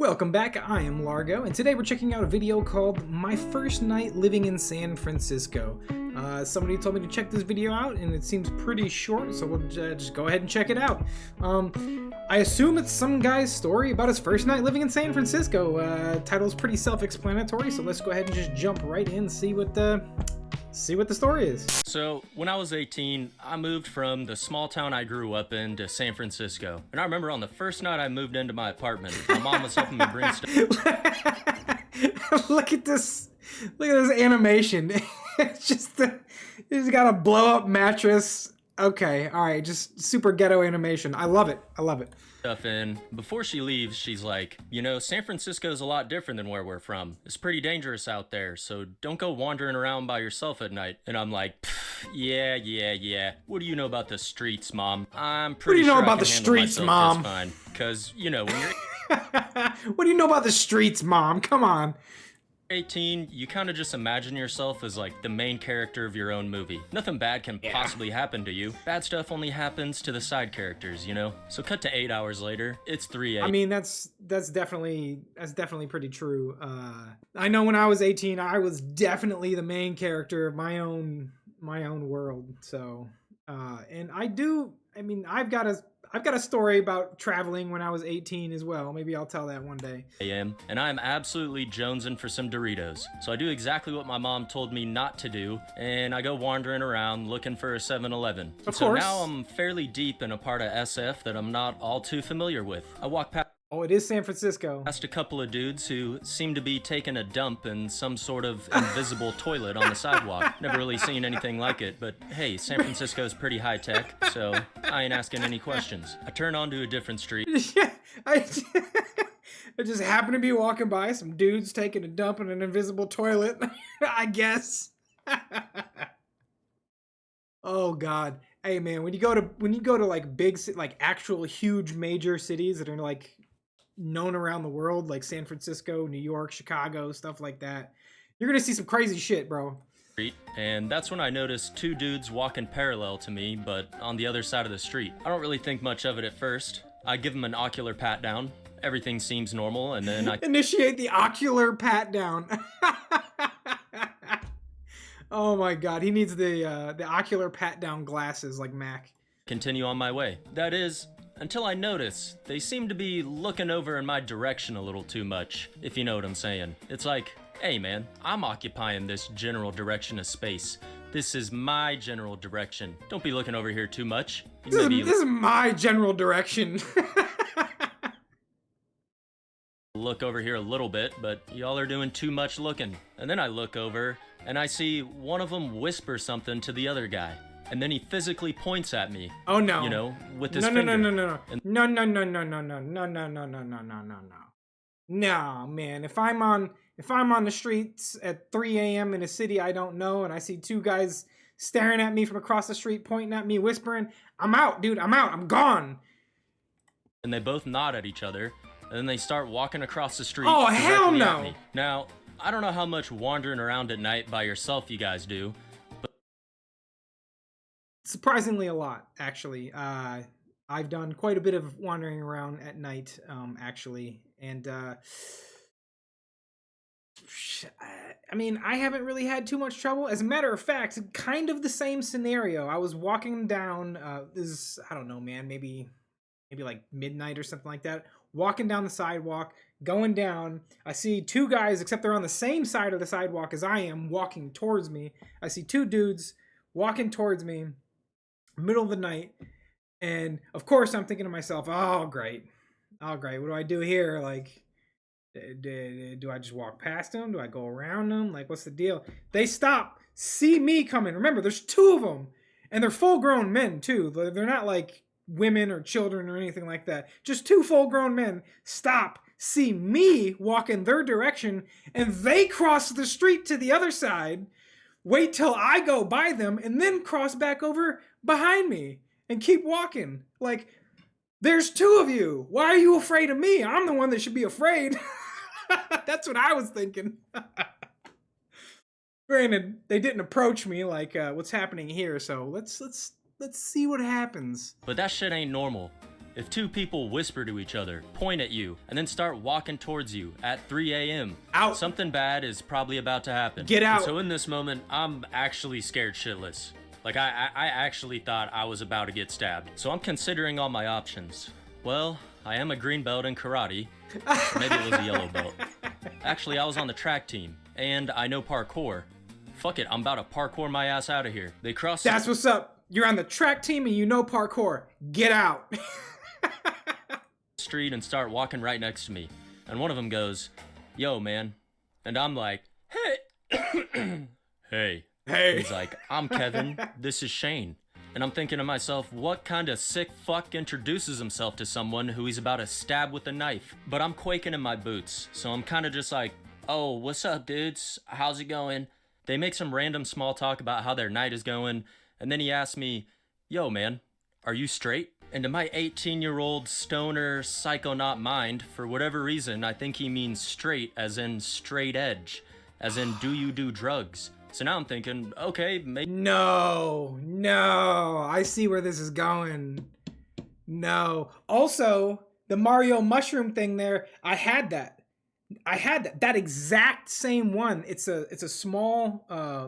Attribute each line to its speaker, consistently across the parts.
Speaker 1: Welcome back, I am Largo, and today we're checking out a video called My First Night Living in San Francisco. Somebody told me to check this video out, and it seems pretty short, so we'll just go ahead and check it out. I assume it's some guy's story about his first night living in San Francisco. Title's pretty self-explanatory, so let's go ahead and just jump right in and see what the story is.
Speaker 2: So, when I was 18, I moved from the small town I grew up in to San Francisco. And I remember on the first night I moved into my apartment, my mom was helping me bring stuff.
Speaker 1: Look at this animation. It's just he's got a blow up mattress. Okay, all right, just super ghetto animation. I love it.
Speaker 2: Stuff in. Before she leaves, she's like, you know, San Francisco's a lot different than where we're from. It's pretty dangerous out there, so don't go wandering around by yourself at night. And I'm like, yeah. What do you know about the streets, Mom? I'm pretty sure I can handle myself just fine. Because, you know, when you're
Speaker 1: What do you know about the streets, Mom? Come on.
Speaker 2: 18, you kind of just imagine yourself as like the main character of your own movie. Nothing bad can possibly happen to you. Bad stuff only happens to the side characters, you know? So cut to 8 hours later, it's 3 a.m.
Speaker 1: I mean, that's definitely pretty true. I know when I was 18, I was definitely the main character of my own world. So, and I've got a story about traveling when I was 18 as well. Maybe I'll tell that one day.
Speaker 2: And I'm absolutely jonesing for some Doritos. So I do exactly what my mom told me not to do, and I go wandering around looking for a 7-Eleven. So now I'm fairly deep in a part of SF that I'm not all too familiar with. I walk past
Speaker 1: Oh, it is San Francisco.
Speaker 2: a couple of dudes who seem to be taking a dump in some sort of invisible toilet on the sidewalk. Never really seen anything like it, but hey, San Francisco's pretty high tech, so I ain't asking any questions. I turn onto a different street.
Speaker 1: I just happened to be walking by some dudes taking a dump in an invisible toilet, I guess. Oh God. Hey man, when you go to like big, like actual huge major cities that are like known around the world, like San Francisco, New York, Chicago, stuff like that, you're gonna see some crazy shit, bro.
Speaker 2: And that's when I noticed two dudes walking parallel to me, but on the other side of the street. I don't really think much of it at first. I give them an ocular pat down. Everything seems normal, and then I
Speaker 1: initiate the ocular pat down. Oh my God, he needs the ocular pat down glasses like Mac.
Speaker 2: Continue on my way. That is, until I notice they seem to be looking over in my direction a little too much, if you know what I'm saying. It's like, hey man, I'm occupying this general direction of space. This is my general direction. Don't be looking over here too much.
Speaker 1: This is my general direction.
Speaker 2: Look over here a little bit, but y'all are doing too much looking. And then I look over, and I see one of them whisper something to the other guy. And then he physically points at me.
Speaker 1: Oh no.
Speaker 2: You know, with his finger.
Speaker 1: No. No, man. If I'm on the streets at 3 a.m. in a city I don't know, and I see two guys staring at me from across the street, pointing at me, whispering, I'm out, dude. I'm out. I'm gone.
Speaker 2: And they both nod at each other, and then they start walking across the street.
Speaker 1: Oh, hell no.
Speaker 2: Now, I don't know how much wandering around at night by yourself you guys do, but
Speaker 1: surprisingly a lot, actually. I've done quite a bit of wandering around at night, actually, and I mean, I haven't really had too much trouble. As a matter of fact, kind of the same scenario. I was walking down, I don't know, man, maybe like midnight or something like that, walking down the sidewalk, going down. I see two guys, except they're on the same side of the sidewalk as I am, walking towards me. I see two dudes walking towards me, middle of the night, and of course I'm thinking to myself, oh great, what do I do here? Like, do I just walk past them? Do I go around them? Like, what's the deal? They stop, see me coming. Remember, there's two of them, and they're full-grown men too. They're not like women or children or anything like that. Just two full-grown men stop, see me walk in their direction, and they cross the street to the other side, wait till I go by them, and then cross back over behind me and keep walking. Like, there's two of you. Why are you afraid of me? I'm the one that should be afraid. That's what I was thinking. Granted, they didn't approach me like what's happening here, so let's see what happens.
Speaker 2: that shit ain't normal. if two people whisper to each other, point at you, and then start walking towards you at 3 a.m.,
Speaker 1: Out.
Speaker 2: something bad is probably about to happen.
Speaker 1: Get out.
Speaker 2: And so in this moment, I'm actually scared shitless. Like, I actually thought I was about to get stabbed. So I'm considering all my options. Well, I am a green belt in karate. Or maybe it was a yellow belt. Actually, I was on the track team, and I know parkour. Fuck it, I'm about to parkour my ass out of here. They cross.
Speaker 1: That's what's up. You're on the track team and you know parkour. Get out.
Speaker 2: Street and start walking right next to me. And one of them goes, "Yo, man." And I'm like, "Hey." Hey.
Speaker 1: Hey.
Speaker 2: He's like, "I'm Kevin. This is Shane." And I'm thinking to myself, what kind of sick fuck introduces himself to someone who he's about to stab with a knife? But I'm quaking in my boots, so I'm kind of just like, "Oh, what's up, dudes? How's it going?" They make some random small talk about how their night is going, and then he asks me, "Yo, man, are you straight?" And to my 18-year-old stoner psychonaut mind, for whatever reason, I think he means straight as in straight edge, as in do you do drugs? So now I'm thinking, okay, maybe.
Speaker 1: No. I see where this is going. No. Also, the Mario mushroom thing there, I had that. That exact same one. It's a small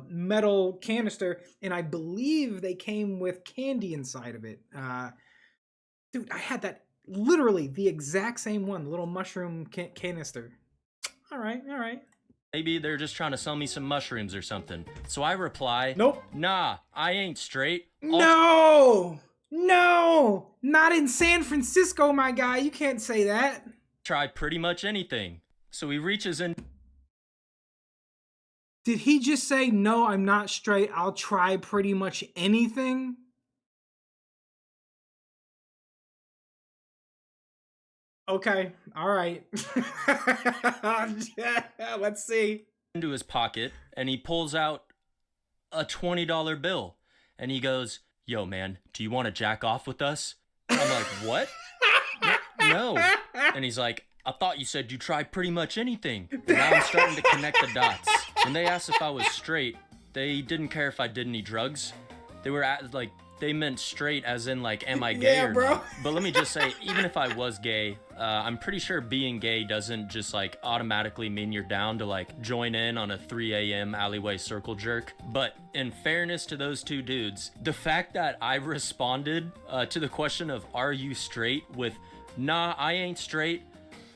Speaker 1: metal canister, and I believe they came with candy inside of it. Dude, I had that literally the exact same one, the little mushroom canister. All right.
Speaker 2: Maybe they're just trying to sell me some mushrooms or something. So I reply,
Speaker 1: Nope.
Speaker 2: "Nah, I ain't straight."
Speaker 1: No, not in San Francisco, my guy. You can't say that.
Speaker 2: Try pretty much anything. So he reaches in.
Speaker 1: Did he just say, "No, I'm not straight. I'll try pretty much anything"? Okay, all right. Let's see.
Speaker 2: Into his pocket and he pulls out a $20 bill and he goes, "Yo, man, do you want to jack off with us?" And I'm like, "What?" No. And he's like, "I thought you said you tried pretty much anything." And now I'm starting to connect the dots. When they asked if I was straight, they didn't care if I did any drugs. They were they meant straight as in like, am I gay or
Speaker 1: bro.
Speaker 2: not? But let me just say, even if I was gay, I'm pretty sure being gay doesn't just like automatically mean you're down to like join in on a 3 a.m. alleyway circle jerk. But in fairness to those two dudes, the fact that I responded to the question of "Are you straight?" with "Nah, I ain't straight.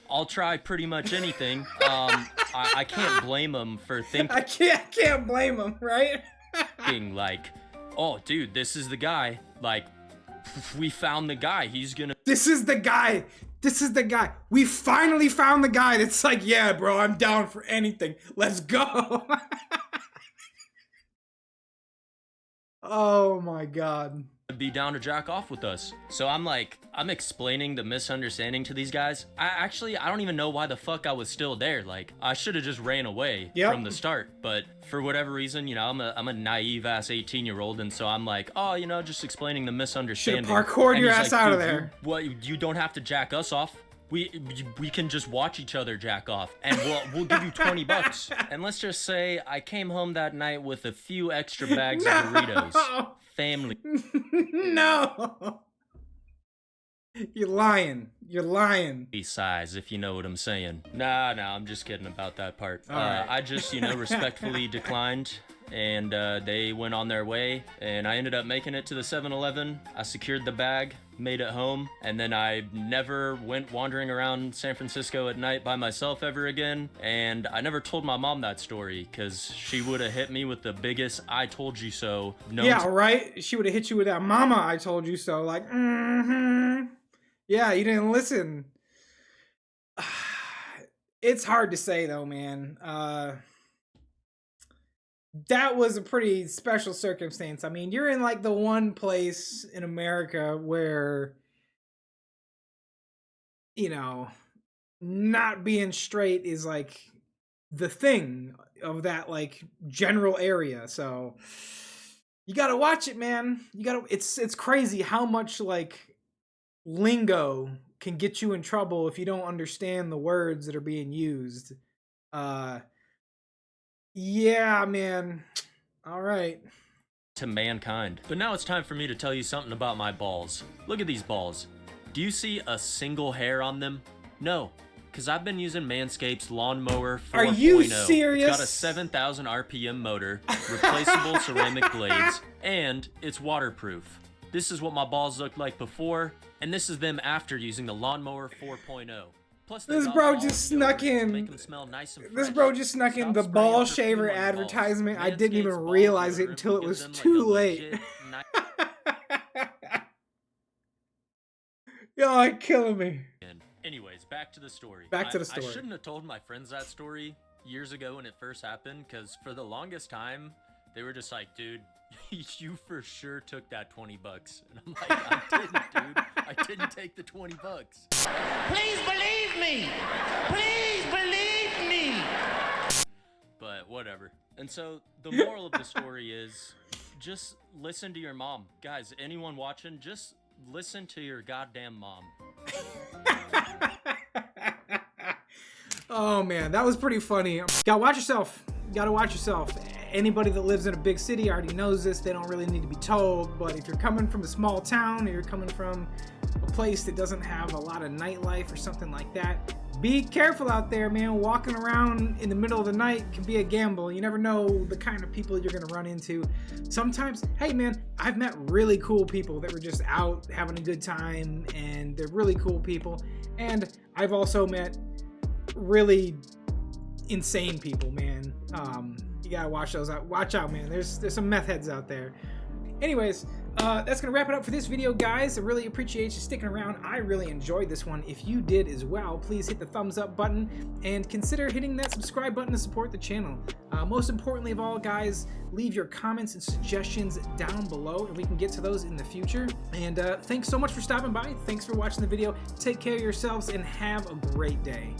Speaker 2: I'll try pretty much anything." I can't blame them for thinking.
Speaker 1: I can't blame him, right?
Speaker 2: Like, "Oh, dude, this is the guy. Like, we found the guy. He's gonna."
Speaker 1: This is the guy. We finally found the guy that's like, "Yeah, bro, I'm down for anything. Let's go." Oh my god.
Speaker 2: Be down to jack off with us. So I'm explaining the misunderstanding to these guys. I don't even know why the fuck I was still there. Like, I should have just ran away from the start. But for whatever reason, I'm a naive ass 18-year-old, and so I'm like, "Oh, just explaining the misunderstanding."
Speaker 1: Should've parkoured your ass out of
Speaker 2: "Dude,
Speaker 1: there."
Speaker 2: You don't have to jack us off. We can just watch each other jack off, and we'll give you $20. And let's just say I came home that night with a few extra bags of Doritos. Family
Speaker 1: No. You're lying.
Speaker 2: size, if you know what I'm saying. Nah, I'm just kidding about that part.
Speaker 1: right.
Speaker 2: I just, respectfully declined, and they went on their way, and I ended up making it to the 7-Eleven. I secured the bag, made it home, and then I never went wandering around San Francisco at night by myself ever again, and I never told my mom that story, because she would have hit me with the biggest "I told you so."
Speaker 1: Yeah, right? She would have hit you with that "Mama, I told you so." Like, yeah, you didn't listen. It's hard to say, though, man. That was a pretty special circumstance. I mean, you're in like the one place in America where, not being straight is like the thing of that like general area. So you got to watch it, man. It's crazy how much like lingo can get you in trouble if you don't understand the words that are being used. Yeah, man. All right.
Speaker 2: To mankind. But now it's time for me to tell you something about my balls. Look at these balls. Do you see a single hair on them? No, because I've been using Manscaped's Lawnmower 4.0.
Speaker 1: Are you serious?
Speaker 2: It's got a 7,000 RPM motor, replaceable ceramic blades, and it's waterproof. This is what my balls looked like before, and this is them after using the Lawnmower 4.0. Plus,
Speaker 1: this bro just snuck in.
Speaker 2: Nice
Speaker 1: this bro just snuck in the ball shaver advertisement. I didn't even realize it until it was too late. Y'all are killing me.
Speaker 2: Anyways, back to the story.
Speaker 1: Back to the story.
Speaker 2: I shouldn't have told my friends that story years ago when it first happened, because for the longest time, they were just like, dude, you for sure took that 20 bucks. And I'm like, I didn't, dude. I didn't take the 20 bucks.
Speaker 3: Please believe me. Please believe me.
Speaker 2: But whatever. And so the moral of the story is just listen to your mom. Guys, anyone watching, just listen to your goddamn mom.
Speaker 1: Oh man, that was pretty funny. Gotta watch yourself. Gotta watch yourself. Anybody that lives in a big city already knows this. They don't really need to be told. But if you're coming from a small town or you're coming from a place that doesn't have a lot of nightlife or something like that, be careful out there, man. Walking around in the middle of the night can be a gamble. You never know the kind of people you're gonna run into. Sometimes, hey man, I've met really cool people that were just out having a good time, and they're really cool people. And I've also met really insane people, man. You gotta watch those out. Watch out, man. There's some meth heads out there. Anyways, that's gonna wrap it up for this video, guys. I really appreciate you sticking around. I really enjoyed this one. If you did as well, please hit the thumbs up button and consider hitting that subscribe button to support the channel. Most importantly of all, guys, leave your comments and suggestions down below, and we can get to those in the future. And thanks so much for stopping by. Thanks for watching the video. Take care of yourselves and have a great day.